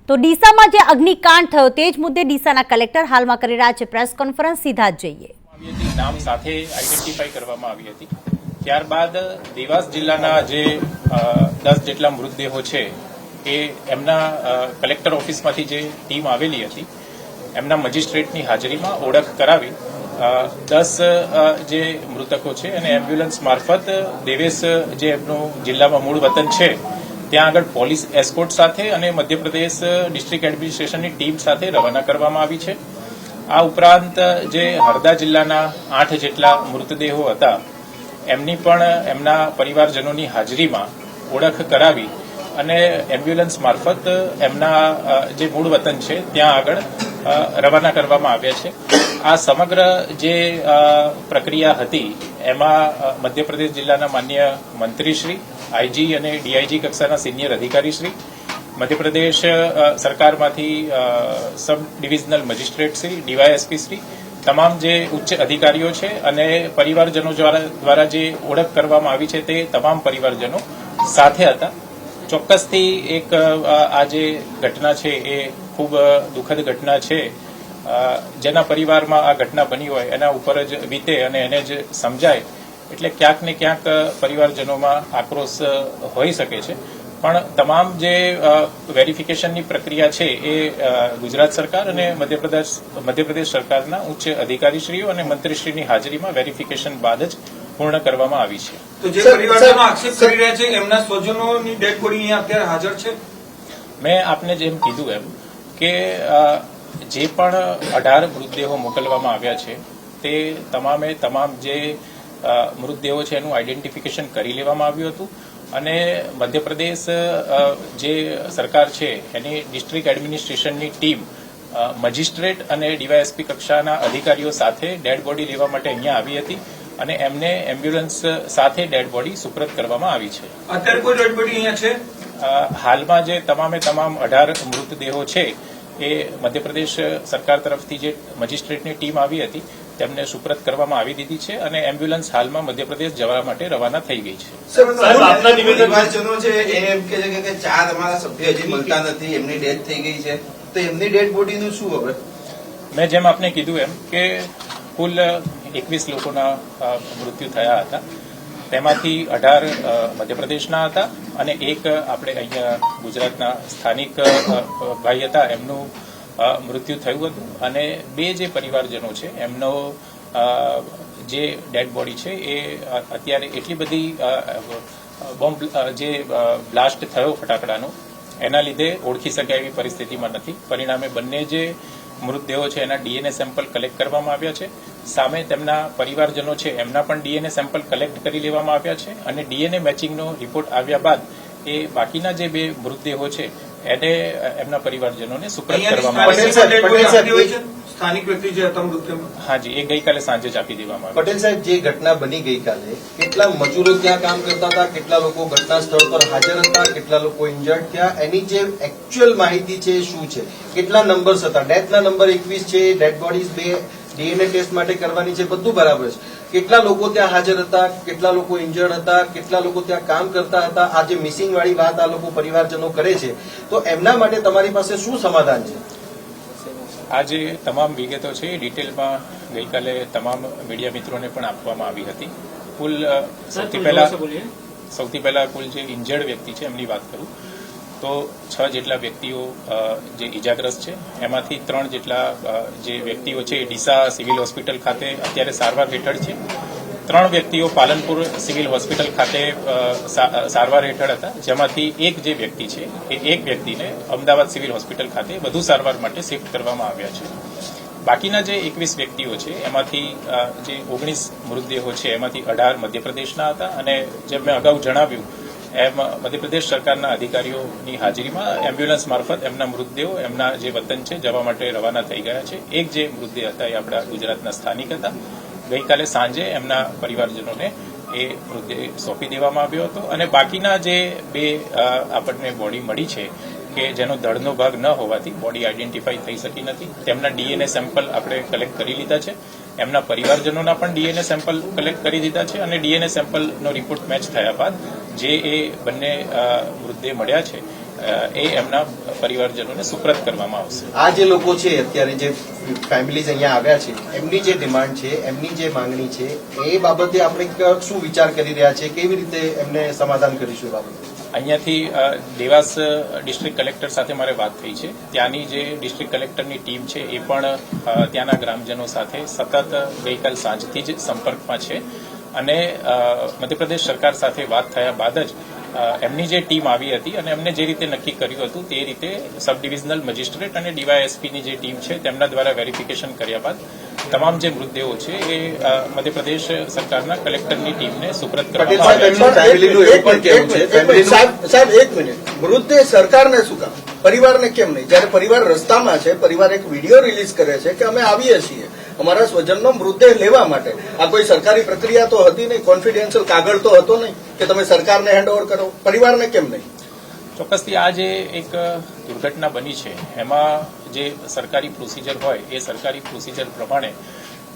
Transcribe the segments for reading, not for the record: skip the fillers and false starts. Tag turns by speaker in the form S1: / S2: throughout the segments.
S1: તો ડીસામાં જે અગ્નિકાંડ થયો તે જ મુદ્દે ડીસાના કલેક્ટર હાલમાં કરી રહ્યા છે પ્રેસ કોન્ફરન્સ. સીધા જ જઈએ.
S2: નામ સાથે આઈડેન્ટિફાઈ કરવામાં આવી હતી. ત્યારબાદ દેવાસ જિલ્લાના જે 10 જેટલા મૃતદેહો છે એ એમના કલેક્ટર ઓફિસમાંથી જે ટીમ આવેલી હતી એમના મજિસ્ટ્રેટની હાજરીમાં ઓળખ કરાવી 10 જે મૃતકો છે અને એમ્બ્યુલન્સ મારફત દેવેશ જે એમનું જિલ્લામાં મૂળ વતન છે ત્યાં આગળ પોલીસ એસ્કોર્ટ સાથે અને મધ્યપ્રદેશ ડિસ્ટ્રિક્ટ એડમિનિસ્ટ્રેશનની ટીમ સાથે રવાના કરવામાં આવી છે. આ ઉપરાંત જે હરદા જિલ્લાના 8 જેટલા મૃતદેહો હતા એમની પણ એમના પરિવારજનોની હાજરીમાં ઓળખ કરાવી અને એમ્બ્યુલન્સ મારફત એમના જે મૂળ વતન છે ત્યાં આગળ રવાના કરવામાં આવ્યા છે. આ સમગ્ર જે પ્રક્રિયા હતી એમાં મધ્યપ્રદેશ જિલ્લાના માન્ય મંત્રીશ્રી, આઈજી અને ડીઆઈજી કક્ષાના સિનિયર અધિકારીશ્રી, મધ્યપ્રદેશ સરકારમાંથી સબ ડિવિઝનલ મજિસ્ટ્રેટશ્રી, ડીવાયએસપીશ્રી, તમામ જે ઉચ્ચ અધિકારીઓ છે અને પરિવારજનો દ્વારા જે ઓળખ કરવામાં આવી છે તે તમામ પરિવારજનો સાથે હતા. ચોક્કસથી એક આ જે ઘટના છે એ ખૂબ દુઃખદ ઘટના છે. જેના પરિવારમાં આ ઘટના બની હોય એના ઉપર જ વીતે અને એને જ સમજાય એટલે ક્યાંક ને ક્યાંક પરિવારજનોમાં આક્રોશ હોઈ શકે છે. પણ તમામ જે વેરિફિકેશનની પ્રક્રિયા છે એ ગુજરાત સરકાર અને મધ્યપ્રદેશ સરકારના ઉચ્ચ અધિકારીશ્રીઓ અને મંત્રીશ્રીની હાજરીમાં વેરિફિકેશન બાદ જ પૂર્ણ કરવામાં આવી છે.
S3: તો જે પરિવારજનો આક્ષેપ કરી રહ્યા છે એમના સ્વજનોની ડેડ બોડી અહીંયા અત્યારે હાજર છે.
S2: મેં આપને જેમ કીધું એમ કે જે પણ 18 મૃતદેહો મોકલવામાં આવ્યા છે તે તમામે તમામ જે મૃતદેહો છે એનું આઈડેન્ટિફિકેશન કરી લેવામાં આવ્યું હતું અને મધ્યપ્રદેશ જે સરકાર છે એની ડિસ્ટ્રિક્ટ એડમિનિસ્ટ્રેશનની ટીમ મજિસ્ટ્રેટ અને ડીવાયએસપી કક્ષાના અધિકારીઓ સાથે ડેડ બોડી લેવા માટે અહીંયા આવી હતી અને એમને એમ્બ્યુલન્સ સાથે ડેડ બોડી સુપ્રત કરવામાં આવી છે.
S3: અત્યારે કોઈ ડેડ બોડી અહીંયા છે?
S2: હાલમાં જે તમામે તમામ 18 મૃતદેહો છે એ મધ્યપ્રદેશ સરકાર તરફથી જે મજિસ્ટ્રેટની ટીમ આવી હતી તેમને સુપ્રત કરવામાં આવી દીધી છે અને એમ્બ્યુલન્સ હાલમાં મધ્યપ્રદેશ જવા માટે રવાના થઈ ગઈ છે.
S4: પરિવારજનો છે એમ કે છે કે 4 અમારા સભ્ય હજી મળતા નથી, એમની ડેથ થઈ ગઈ છે, તો એમની ડેડ બોડીનું શું હવે?
S2: મેં જેમ આપને કીધું એમ કે કુલ 21 લોકોના મૃત્યુ થયા હતા. તેમાંથી 18 મધ્યપ્રદેશના હતા અને એક આપણે અહીંયા ગુજરાતના સ્થાનિક ભાઈ હતા એમનું મૃત્યુ થયું હતું અને 2 જે પરિવારજનો છે એમનો જે ડેડ બોડી છે એ અત્યારે એટલી બધી બોમ્બ જે બ્લાસ્ટ થયો ફટાકડાનો એના લીધે ઓળખી શકાય એવી પરિસ્થિતિમાં નથી. પરિણામે બંને જે મૃતદેહો છે એના ડીએનએ સેમ્પલ કલેક્ટ કરવામાં આવ્યા છે. સામે તેમના પરિવારજનો છે એમના પણ ડીએનએ સેમ્પલ કલેક્ટ કરી લેવામાં આવ્યા છે અને ડીએનએ મેચિંગનો રિપોર્ટ આવ્યા બાદ એ બાકીના જે 2 મૃતદેહો છે એને એમના પરિવારજનોને સુપ્રત કરવામાં
S3: આવ્યા. સ્થાનિક વ્યક્તિ જે હતા મૃત્યુમાં?
S2: હાજી, એ ગઈકાલે સાંજે જ આપી દેવામાં આવ્યા.
S4: પટેલ સાહેબ, જે ઘટના બની ગઈકાલે, કેટલા મજૂરો ત્યાં કામ કરતા હતા, કેટલા લોકો ઘટના સ્થળ પર હાજર હતા, કેટલા લોકો ઇન્જર્ડ થયા, એની જે એકચ્યુઅલ માહિતી છે શું છે? કેટલા નંબર્સ હતા? ડેથના નંબર 21 છે, ડેડ બોડીઝ 2 ડીએનએ ટેસ્ટ માટે કરવાની છે, બધું બરાબર છે. કેટલા લોકો ત્યાં હાજર હતા, કેટલા લોકો ઇન્જર્ડ હતા, કેટલા લોકો ત્યાં કામ કરતા હતા? આ જે મિસિંગ વાળી વાત આ લોકો પરિવારજનો કરે છે તો એમના માટે તમારી પાસે શું સમાધાન છે?
S2: આ જે તમામ વિગતો છે એ ડિટેલમાં ગઈકાલે તમામ મીડિયા મિત્રોને પણ આપવામાં આવી હતી. કુલ સૌથી પહેલા કુલ જે ઇન્જર્ડ વ્યક્તિ છે એમની વાત કરું તો 6 જેટલા વ્યક્તિઓ જે ઇજાગ્રસ્ત છે એમાંથી 3 જેટલા જે વ્યક્તિઓ છે ડીસા સિવિલ હોસ્પિટલ ખાતે અત્યારે સારવાર હેઠળ છે. 3 વ્યક્તિઓ પાલનપુર સિવિલ હોસ્પિટલ ખાતે સારવાર હેઠળ હતા, જેમાંથી એક જે વ્યક્તિ છે એ એક વ્યક્તિને અમદાવાદ સિવિલ હોસ્પિટલ ખાતે વધુ સારવાર માટે શિફ્ટ કરવામાં આવ્યા છે. બાકીના જે 21 વ્યક્તિઓ છે એમાંથી જે 19 મૃતદેહો છે એમાંથી 18 મધ્યપ્રદેશના હતા અને જેમ મેં અગાઉ જણાવ્યું એમ મધ્યપ્રદેશ સરકારના અધિકારીઓની હાજરીમાં એમ્બ્યુલન્સ મારફત એમના મૃતદેહો એમના જે વતન છે જવા માટે રવાના થઈ ગયા છે. એક જે મૃતદેહ હતા એ આપણા ગુજરાતના સ્થાનિક હતા. ગઈકાલે સાંજે એમના પરિવારજનોને એ મૃતદેહ સોંપી દેવામાં આવ્યો હતો અને બાકીના જે 2 આપણને બોડી મળી છે કે જેનો ધડનો ભાગ ન હોવાથી બોડી આઈડેન્ટિફાઈ થઈ શકી નથી, તેમના ડીએનએ સેમ્પલ આપણે કલેક્ટ કરી લીધા છે. એમના પરિવારજનોના પણ ડીએનએ સેમ્પલ કલેક્ટ કરી દીધા છે અને ડીએનએ સેમ્પલનો રિપોર્ટ મેચ થયા બાદ જે એ બંને મૃતદેહ મળ્યા છે એ એમના પરિવારજનોને સુપ્રત કરવામાં આવશે.
S4: આ જે લોકો છે અત્યારે જે ફેમિલીઝ અહીંયા આવ્યા છે એમની જે ડિમાન્ડ છે એમની જે માંગણી છે એ બાબતે આપણે શું વિચાર કરી રહ્યા છે, કેવી રીતે એમને સમાધાન કરીશું એ બાબતે?
S2: અહીંયાથી દેવાસ ડિસ્ટ્રિક્ટ કલેક્ટર સાથે મારે વાત થઈ છે. ત્યાંની જે ડિસ્ટ્રિક્ટ કલેક્ટરની ટીમ છે એ પણ ત્યાંના ગ્રામજનો સાથે સતત ગઈકાલ સાંજથી જ સંપર્કમાં છે અને મધ્યપ્રદેશ સરકાર સાથે વાત થયા બાદ જ એમની જે ટીમ આવી હતી અને એમને જે રીતે નક્કી કર્યું હતું તે રીતે સબ ડિવિઝનલ મેજિસ્ટ્રેટ અને ડીવાયએસપીની જે ટીમ છે તેમના દ્વારા વેરિફિકેશન કર્યા બાદ તમામ જે મૃતદેહો છે એ મધ્યપ્રદેશ સરકારના કલેક્ટરની ટીમને સુપ્રત કરવામાં આવ્યા છે.
S5: સાહેબ એક મિનિટ, મૃતદેહ સરકારને શું કામ, પરિવારને કેમ નહીં? જયારે પરિવાર રસ્તામાં છે, પરિવાર એક વિડીયો રિલીઝ કરે છે કે અમે આવીએ છીએ અમારા સ્વજનનો મૃતદેહ લેવા માટે, આ કોઈ સરકારી પ્રક્રિયા તો હતી નહીં, કોન્ફિડેન્શિયલ કાગળ તો હતો નહીં કે તમે સરકારને હેન્ડઓવર કરો, પરિવારને કેમ નહીં?
S2: ચોક્કસથી આ જે એક દુર્ઘટના બની છે એમાં જે સરકારી પ્રોસિજર હોય એ સરકારી પ્રોસિજર પ્રમાણે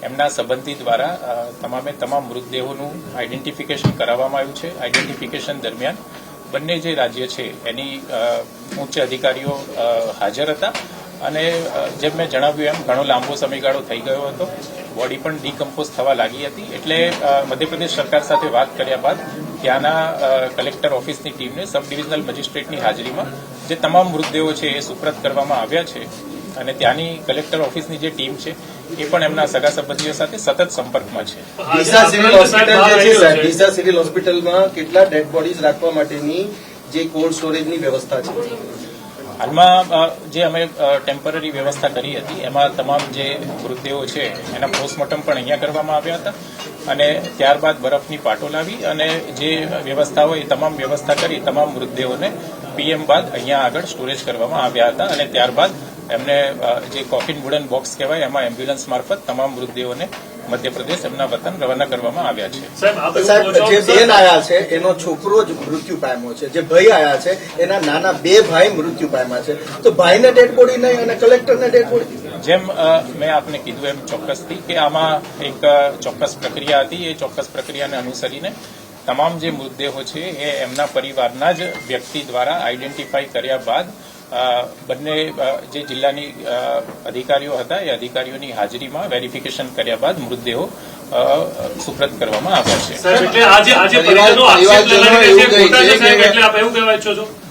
S2: એમના સંબંધી દ્વારા તમામે તમામ મૃતદેહોનું આઈડેન્ટિફિકેશન કરાવવામાં આવ્યું છે. આઈડેન્ટિફિકેશન દરમિયાન બંને જે રાજ્ય છે એની ઉચ્ચ અધિકારીઓ હાજર હતા અને જેમ મેં જણાવ્યું એમ ઘણો લાંબો સમયગાળો થઈ ગયો હતો, બોડી પણ ડીકમ્પોઝ થવા લાગી હતી. એટલે મધ્યપ્રદેશ સરકાર સાથે વાત કર્યા બાદ ત્યાંના કલેક્ટર ઓફિસની ટીમને સબ ડિવિઝનલ મેજિસ્ટ્રેટની હાજરીમાં જે તમામ મૃતદેહો છે એ સુપ્રત કરવામાં આવ્યા છે અને ત્યાંની કલેક્ટર ઓફિસની જે ટીમ છે એ પણ એમના સગા સંબંધીઓ સાથે સતત સંપર્કમાં છે.
S5: ડીસા સિવિલ હોસ્પિટલ જે છે, ડીસા સિવિલ હોસ્પિટલમાં કેટલા ડેડ બોડીઝ રાખવા માટેની જે કોલ્ડ સ્ટોરેજની વ્યવસ્થા છે?
S2: હાલમાં જે અમે ટેમ્પરરી વ્યવસ્થા કરી હતી એમાં તમામ જે મૃતદેહો છે એના પોસ્ટમોર્ટમ પણ અહીંયા કરવામાં આવ્યા હતા અને ત્યારબાદ બરફની પાટો લાવી અને જે વ્યવસ્થા હોય એ તમામ વ્યવસ્થા કરી તમામ મૃતદેહોને પીએમ બાદ અહીંયા આગળ સ્ટોરેજ કરવામાં આવ્યા હતા અને ત્યારબાદ એમને જે કોફિન વુડન બોક્સ કહેવાય એમાં એમ્બ્યુલન્સ મારફત તમામ મૃતદેહોને મધ્યપ્રદેશ એમના વતન રવાના કરવામાં આવ્યા છે.
S5: સાહેબ જે બેન આયા છે એનો છોકરો જ મૃત્યુ પામ્યો છે, જે ભાઈ આયા છે એના નાના 2 ભાઈ મૃત્યુ પામ્યા છે, તો ભાઈને ડેડ બોડી નહીં અને કલેક્ટરને ડેડ બોડી?
S2: જેમ મેં આપને કીધું એમ ચોક્કસથી કે આમાં એક ચોક્કસ પ્રક્રિયા હતી. એ ચોક્કસ પ્રક્રિયાને અનુસરીને તમામ જે મૃતદેહો છે એ એમના પરિવારના જ વ્યક્તિ દ્વારા આઈડેન્ટિફાઈ કર્યા બાદ બંને જે જિલ્લાની અધિકારીઓ હતા એ અધિકારીઓની હાજરીમાં વેરિફિકેશન કર્યા બાદ મૃતદેહો સુપ્રત કરવામાં આવ્યા છે.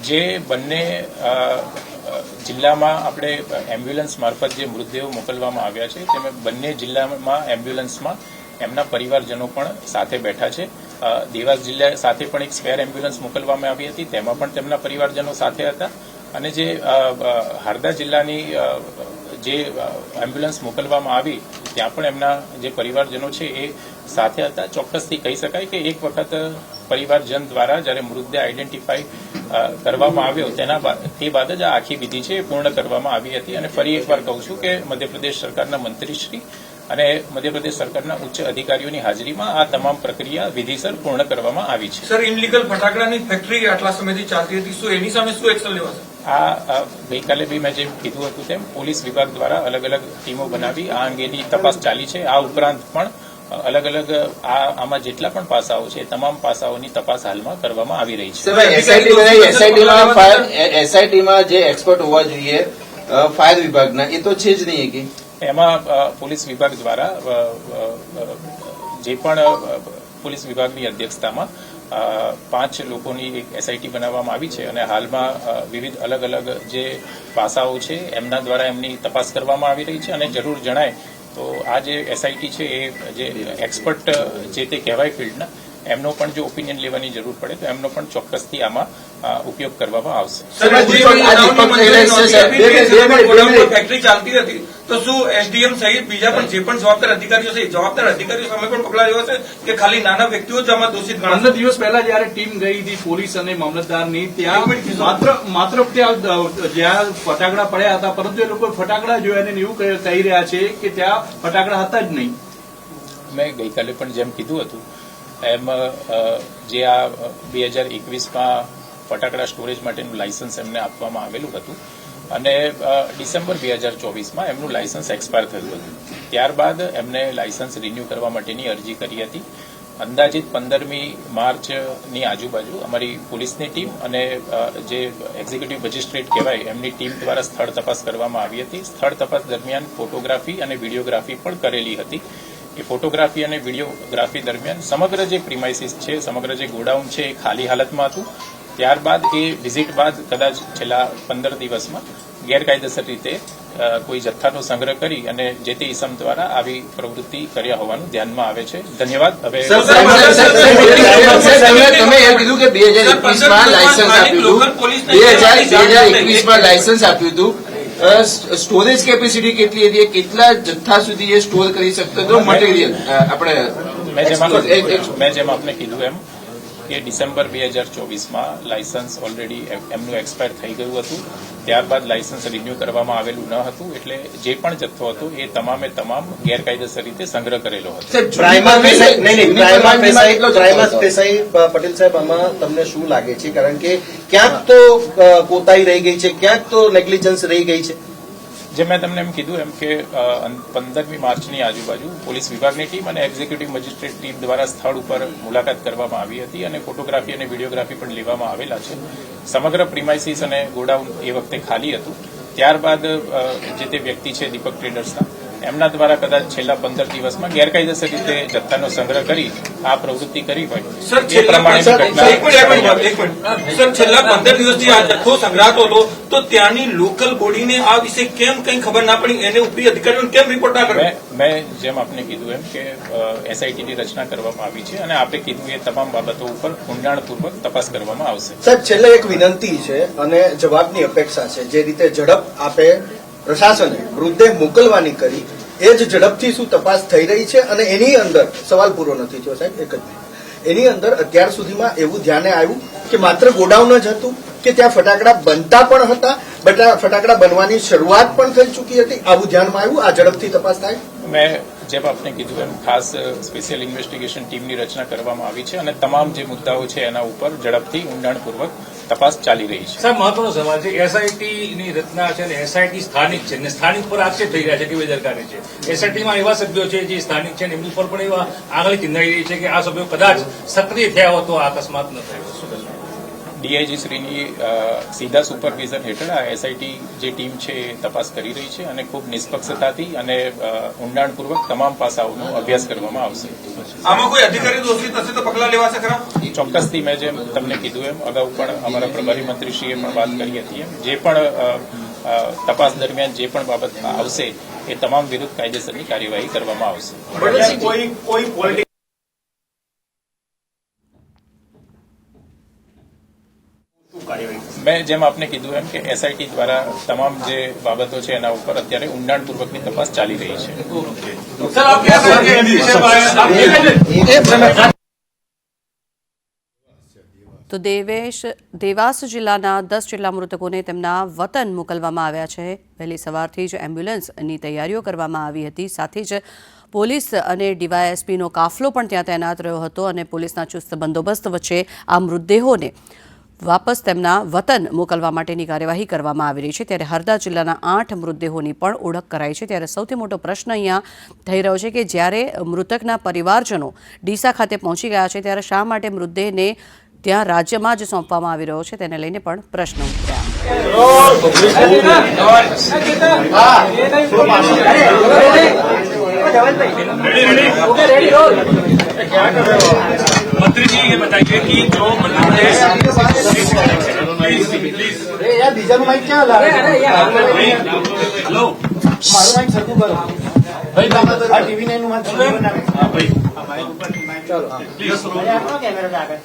S2: જે બંને જિલ્લામાં આપણે એમ્બ્યુલન્સ મારફત જે મૃતદેહો મોકલવામાં આવ્યા છે તેમાં બંને જિલ્લામાં એમ્બ્યુલન્સમાં એમના પરિવારજનો પણ સાથે બેઠા છે. દેવાસ જિલ્લા સાથે પણ એક સ્પેર એમ્બ્યુલન્સ મોકલવામાં આવી હતી, તેમાં પણ તેમના પરિવારજનો સાથે હતા અને જે હરદા જિલ્લાની જે એમ્બ્યુલન્સ મોકલવામાં આવી ત્યાં પણ એમના જે પરિવારજનો છે એ સાથે હતા. ચોક્કસથી કહી શકાય કે એક વખત પરિવારજન દ્વારા જ્યારે મૃતદેહ આઈડેન્ટિફાઈ કરવામાં આવ્યો તે બાદ જ આ આખી વિધિ છે એ પૂર્ણ કરવામાં આવી હતી અને ફરી એકવાર કહું છું કે મધ્યપ્રદેશ સરકારના મંત્રીશ્રી અને મધ્યપ્રદેશ સરકારના ઉચ્ચ અધિકારીઓની હાજરીમાં આ તમામ પ્રક્રિયા વિધિસર પૂર્ણ કરવામાં આવી છે.
S3: સર, ઇનલીગલ ફટાકડાની ફેક્ટરી આટલા સમયથી ચાલતી હતી, શું એની સામે શું એક્શન લેવાશે?
S2: આ ગઈકાલે બી મેં જેમ કીધું હતું તેમ પોલીસ વિભાગ દ્વારા અલગ અલગ ટીમો બનાવી આ અંગેની તપાસ ચાલી છે. આ ઉપરાંત પણ અલગ અલગ આમાં જેટલા પણ પાસાઓ છે તમામ પાસાઓની તપાસ હાલમાં કરવામાં આવી રહી છે.
S6: એસઆઈટીમાં જે એક્સપર્ટ હોવા જોઈએ ફાયર વિભાગના એ તો છે જ નહીં કે
S2: એમાં પોલીસ વિભાગ દ્વારા જે પણ પોલીસ વિભાગની અધ્યક્ષતામાં 5 લોકોની એક એસઆઈટી બનાવવામાં આવી છે અને હાલમાં વિવિધ અલગ અલગ જે પાસાઓ છે એમના દ્વારા એમની તપાસ કરવામાં આવી રહી છે અને જરૂર જણાય તો આ જે એસઆઈટી છે એ જે એક્સપર્ટ જે તે કહેવાય ફિલ્ડના એમનો પણ જો ઓપિનિયન લેવાની જરૂર પડે તો એમનો પણ ચોક્કસથી આમાં ઉપયોગ કરવામાં આવશે.
S3: ફેક્ટરી ચાલતી હતી તો શું એસડીએમ સહિત બીજા પણ જે પણ જવાબદાર અધિકારીઓ છે જવાબદાર અધિકારીઓ સામે પણ પગલાં લેવાશે કે ખાલી નાના વ્યક્તિઓ જ આમાં દોષિત ગણાશે?
S7: 15 દિવસ પહેલા જયારે ટીમ ગઈ હતી પોલીસ અને મામલતદારની ત્યાં માત્ર ત્યાં જ્યાં ફટાકડા પડ્યા હતા પરંતુ એ લોકો ફટાકડા જોયા અને એવું કહી રહ્યા છે કે ત્યાં ફટાકડા હતા જ નહીં.
S2: મેં ગઈકાલે પણ જેમ કીધું હતું એમ જે આ 2021માં ફટાકડા સ્ટોરેજ માટેનું લાયસન્સ એમને આપવામાં આવેલું હતું અને ડિસેમ્બર 2024માં એમનું લાયસન્સ એક્સપાયર થયું હતું. ત્યારબાદ એમને લાયસન્સ રિન્યૂ કરવા માટેની અરજી કરી હતી અંદાજિત 15મી માર્ચની આજુબાજુ અમારી પોલીસની ટીમ અને જે એક્ઝિક્યુટિવ મેજિસ્ટ્રેટ કહેવાય એમની ટીમ દ્વારા સ્થળ તપાસ કરવામાં આવી હતી. સ્થળ તપાસ દરમિયાન ફોટોગ્રાફી અને વિડીયોગ્રાફી પણ કરેલી હતી. એ ફોટોગ્રાફી અને વિડીયોગ્રાફી દરમિયાન સમગ્ર જે પ્રિમાઇસીસ છે, સમગ્ર જે ગોડાઉન છે એ ખાલી હાલતમાં હતું. ત્યારબાદ એ વિઝિટ બાદ કદાચ છેલ્લા 15 દિવસમાં ગેરકાયદેસર રીતે કોઈ જથ્થાનો સંગ્રહ કરી અને જે તે ઇસમ દ્વારા આવી પ્રવૃત્તિ કર્યા હોવાનું ધ્યાનમાં આવે છે. ધન્યવાદ. હવે
S6: તમે એમ કીધું કે 2021માં લાયસન્સ આપ્યું હતું, 2021માં લાયસન્સ આપ્યું હતું. સ્ટોરેજ કેપેસિટી કેટલી હતી, કેટલા જથ્થા સુધી એ સ્ટોર કરી શકતો હતો મટીરિયલ? આપણે
S2: મેં જેમ આપને કીધું એમ કે ડિસેમ્બર 2024માં લાયસન્સ ઓલરેડી એમનું એક્સપાયર થઈ ગયું હતું. ત્યારબાદ લાયસન્સ રિન્યુ કરવામાં આવેલું ન હતું, એટલે જે પણ જથ્થો હતો એ તમામે તમામ ગેરકાયદેસર રીતે સંગ્રહ કરેલો હતો.
S4: પટેલ સાહેબ, આમાં તમને શું લાગે છે? કારણ કે ક્યાંક તો કોતાહી રહી ગઈ છે, ક્યાંક તો નેગ્લિજન્સ રહી ગઈ છે.
S2: જે મેં તમને એમ કીધું એમ કે 15મી માર્ચની આજુબાજુ પોલીસ વિભાગની ટીમ અને એક્ઝિક્યુટિવ મેજિસ્ટ્રેટ ટીમ દ્વારા સ્થળ ઉપર મુલાકાત કરવામાં આવી હતી અને ફોટોગ્રાફી અને વિડીયોગ્રાફી પણ લેવામાં આવેલા છે. સમગ્ર પ્રિમાઇસીસ અને ગોડાઉન એ વખતે ખાલી હતું. ત્યારબાદ જે તે વ્યક્તિ છે દીપક ટ્રેડર્સના, એમના દ્વારા કદાચ છેલ્લા 15 દિવસમાં ગેરકાયદેસર રીતે જથ્થાનો સંગ્રહ કરી આ પ્રવૃત્તિ કરી હોય.
S3: સર,
S2: એ પ્રમાણેની ઘટના
S3: સર, છેલ્લા 15 દિવસથી આ જથ્થો સંગ્રહાતો હતો, તો ત્યાંની લોકલ બોડીને આ વિશે કેમ કંઈ ખબર ના પડી? એને ઉપરી અધિકારીઓને કેમ રિપોર્ટ ના કર્યો?
S2: મેં જેમ આપને કીધું એમ કે એસઆઈટીની રચના કરવામાં આવી છે અને આપણે કીધું એ તમામ બાબતો ઉપર ઊંડાણપૂર્વક તપાસ કરવામાં આવશે.
S5: સાહેબ, છેલ્લે એક વિનંતી છે અને જવાબની અપેક્ષા છે. જે રીતે ઝડપ આપે પ્રશાસને મૃતદેહ મોકલવાની કરી, એ જ ઝડપથી શું તપાસ થઈ રહી છે? અને એની અંદર સવાલ પૂરો નથી થયો સાહેબ, એક જ મિનિટ. એની અંદર અત્યાર સુધીમાં એવું ધ્યાને આવ્યું કે માત્ર ગોડાઉન જ હતું કે ત્યાં ફટાકડા બનતા પણ હતા, ફટાકડા બનવાની શરૂઆત પણ થઈ ચૂકી હતી? આવું ધ્યાનમાં આવ્યું? આ ઝડપથી તપાસ થાય?
S2: મેં જેમ આપને કીધું એમ ખાસ સ્પેશિયલ ઇન્વેસ્ટિગેશન ટીમની રચના કરવામાં આવી છે અને તમામ જે મુદ્દાઓ છે એના ઉપર ઝડપથી ઊંડાણપૂર્વક તપાસ ચાલી રહી છે.
S8: સાહેબ, મહત્વનો સવાલ છે. એસઆઈટીની રચના છે અને એસઆઈટી સ્થાનિક છે અને સ્થાનિક પર આક્ષેપ થઈ રહ્યા છે કે બેદરકારી છે. એસઆઈટીમાં એવા સભ્યો છે જે સ્થાનિક છે અને એમની પર પણ એવા આગળ ચિંધાઈ રહી છે કે આ સભ્યો કદાચ સક્રિય થયા હોત તો આ અકસ્માત ન થયો. શું કહેશો?
S2: ડીઆઈજી શ્રીની સીધા સુપરવિઝન હેઠળ આ એસઆઈટી જે ટીમ છે એ તપાસ કરી રહી છે અને ખૂબ નિષ્પક્ષતાથી અને ઊંડાણપૂર્વક તમામ પાસાઓનો અભ્યાસ કરવામાં આવશે.
S3: આમાં કોઈ અધિકારી દોષિત હશે તો પગલાં લેવાશે ખરા?
S2: ચોક્કસથી મેં જેમ તમને કીધું એમ અગાઉ પણ અમારા પ્રભારી મંત્રીશ્રીએ પણ વાત કરી હતી એમ જે પણ તપાસ દરમિયાન જે પણ બાબત આવશે એ તમામ વિરુદ્ધ કાયદેસરની કાર્યવાહી કરવામાં આવશે. મેં જેમ આપને કીધું એમ કે એસઆઈટી દ્વારા તમામ જે બાબતો છે એના ઉપર અત્યારે ઊંડાણપૂર્વકની તપાસ ચાલી રહી છે.
S9: તો દેવાસ જિલ્લાના 10 જેટલા મૃતકોને તેમના વતન મોકલવામાં આવ્યા છે. વહેલી સવારથી જ એમ્બ્યુલન્સની તૈયારીઓ કરવામાં આવી હતી. સાથે જ પોલીસ અને ડીવાયએસપીનો કાફલો પણ ત્યાં તૈનાત રહ્યો હતો અને પોલીસના ચુસ્ત બંદોબસ્ત વચ્ચે આ મૃતદેહોને વાપસ તેમના વતન મોકલવા માટેની કાર્યવાહી કરવામાં આવી રહી છે. ત્યારે હરદા જિલ્લાના 8 મૃતદેહોની પણ ઓળખ કરાઈ છે. ત્યારે સૌથી મોટો પ્રશ્ન અહીંયા થઈ રહ્યો છે કે જ્યારે મૃતકના પરિવારજનો ડીસા ખાતે પહોંચી ગયા છે ત્યારે શા માટે મૃતદેહને ત્યાં રાજ્યમાં જ સોંપવામાં આવી રહ્યો છે તેને લઈને પણ પ્રશ્ન ઉઠ્યા.
S8: मंत्री जी ये बताइए कि जो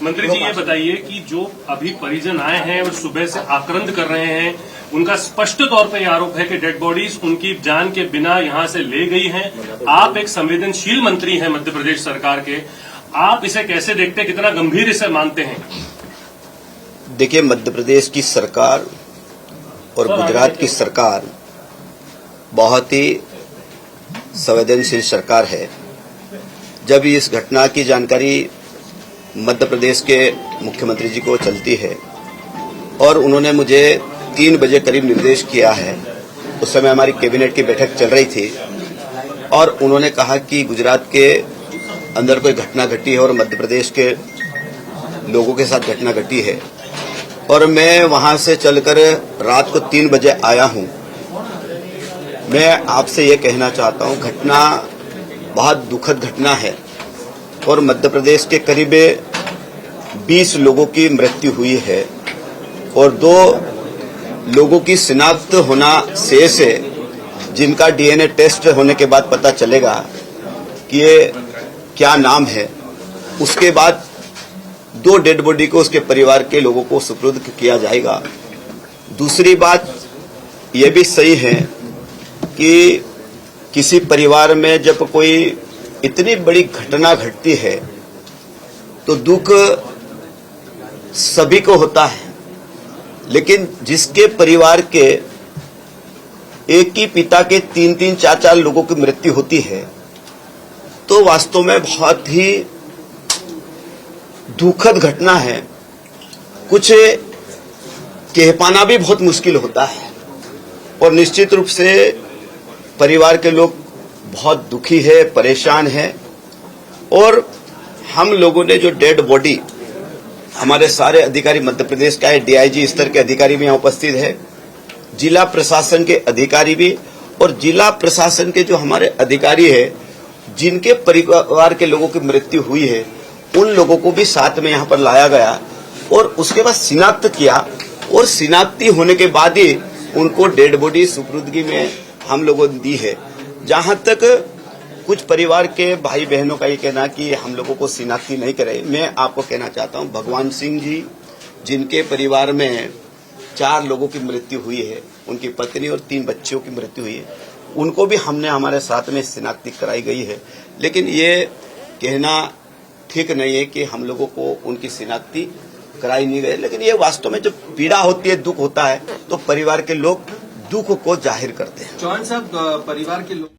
S8: मंत्री जी ये बताइए कि जो अभी परिजन आए हैं और सुबह से आक्रांत कर रहे हैं, उनका स्पष्ट तौर पर यह आरोप है कि डेड बॉडीज उनकी जान के बिना यहां से ले गई हैं. आप एक संवेदनशील मंत्री हैं मध्य प्रदेश सरकार के, आप इसे कैसे देखते हैं, कितना गंभीर इसे मानते हैं?
S10: देखिए, मध्य प्रदेश की सरकार और गुजरात की सरकार बहुत ही संवेदनशील सरकार है. जब इस घटना की जानकारी मध्य प्रदेश के मुख्यमंत्री जी को चलती है और उन्होंने मुझे 3 बजे करीब निर्देश किया है, उस समय हमारी कैबिनेट की बैठक चल रही थी और उन्होंने कहा कि गुजरात के अंदर कोई घटना घटी है और मध्य प्रदेश के लोगों के साथ घटना घटी है और मैं वहां से चलकर रात को 3 बजे आया हूं। मैं आपसे ये कहना चाहता हूं, घटना बहुत दुखद घटना है और मध्य प्रदेश के करीब 20 लोगों की मृत्यु हुई है और 2 लोगों की शिनाख्त होना शेष है, जिनका डीएनए टेस्ट होने के बाद पता चलेगा कि ये क्या नाम है। उसके बाद 2 डेड बॉडी को उसके परिवार के लोगों को सुपुर्द किया जाएगा। दूसरी बात ये भी सही है कि किसी परिवार में जब कोई इतनी बड़ी घटना घटती है तो दुख सभी को होता है, लेकिन जिसके परिवार के एक ही पिता के 3-3, 4-4 लोगों की मृत्यु होती है तो वास्तव में बहुत ही दुखद घटना है। कुछ कह पाना भी बहुत मुश्किल होता है और निश्चित रूप से परिवार के लोग बहुत दुखी है, परेशान है। और हम लोगों ने जो डेड बॉडी, हमारे सारे अधिकारी मध्य प्रदेश का है, डीआईजी स्तर के अधिकारी भी यहाँ उपस्थित है, जिला प्रशासन के अधिकारी भी, और जिला प्रशासन के जो हमारे अधिकारी है जिनके परिवार के लोगों की मृत्यु हुई है उन लोगों को भी साथ में यहाँ पर लाया गया और उसके बाद शिनाख्त किया और शिनाख्ती होने के बाद ही उनको डेड बॉडी सुपुर्दगी में हम लोगों ने दी है। जहां तक कुछ परिवार के भाई बहनों का ये कहना कि हम लोगों को शिनाख्ती नहीं करे, मैं आपको कहना चाहता हूं, भगवान सिंह जी जिनके परिवार में 4 लोगों की मृत्यु हुई है, उनकी पत्नी और 3 बच्चों की मृत्यु हुई है, उनको भी हमने हमारे साथ में शिनाख्ती कराई गई है। लेकिन ये कहना ठीक नहीं है कि हम लोगों को उनकी शिनाख्ती कराई नहीं गई, लेकिन ये वास्तव में जब पीड़ा होती है, दुख होता है, तो परिवार के लोग दुख को जाहिर करते हैं।
S5: चौहान साहब, परिवार के लोग